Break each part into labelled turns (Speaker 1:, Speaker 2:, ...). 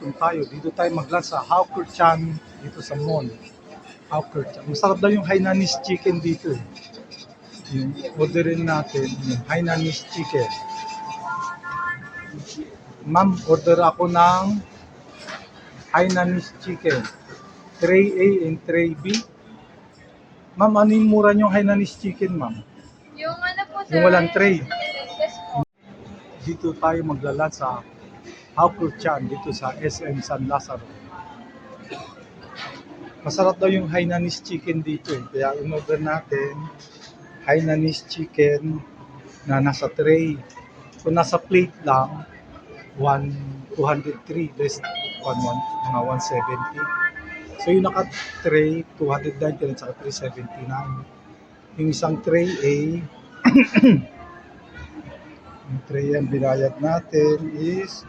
Speaker 1: gutom tayo. Dito tayo mag-lunch sa Hawker Chan dito sa mall. Hawker Chan. Masarap daw yung Hainanese chicken dito eh. Yung orderin natin, yung Hainanese chicken. Ma'am, order ako ng Hainanese chicken. Tray A and tray B. Ma'am, ano yung mura nyo Hainanese chicken, ma'am?
Speaker 2: Yung ano po, sir?
Speaker 1: Yung walang tray.
Speaker 2: Yes po.
Speaker 1: Dito tayo maglalan sa Hawker Chan dito sa SM San Lazaro. Masarap daw yung Hainanese chicken dito eh. Kaya in-order natin Hainanese chicken na nasa tray. Kung nasa plate lang, 203 less mga 170. So yung naka-tray, 290 at saka 379. Yung isang tray A, yung tray ang binayad natin is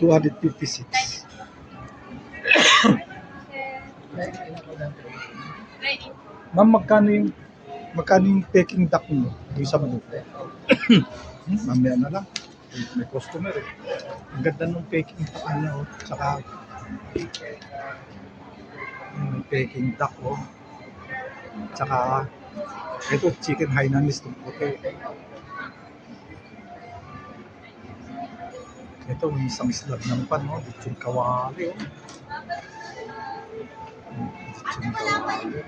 Speaker 1: 256. Ma'am, magkano yung peking duck mo? Yung sa manok? Mamaya na lang. May customer eh. Ang ganda ng peking duck niya oh. Tsaka yung peking duck oh. Tsaka ito chicken Hainanese itong puti. Ito may isang slab ng pan oh. Lechon kawali oh. Lechon kawali.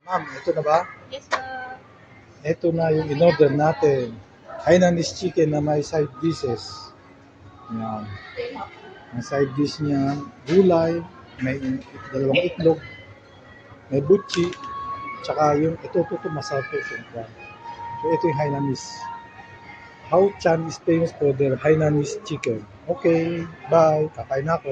Speaker 1: Ma'am, ito na ba?
Speaker 2: Yes po.
Speaker 1: Ito na yung in-order natin. Hainanese chicken na may side dishes. Yan. Ang side dish niya, gulay, may dalawang itlog, may butchi, tsaka yung ito masarap ito. So ito yung Hainanese. Hawker Chan is famous for their Hainanese chicken. Okay, bye. Kakain na ako.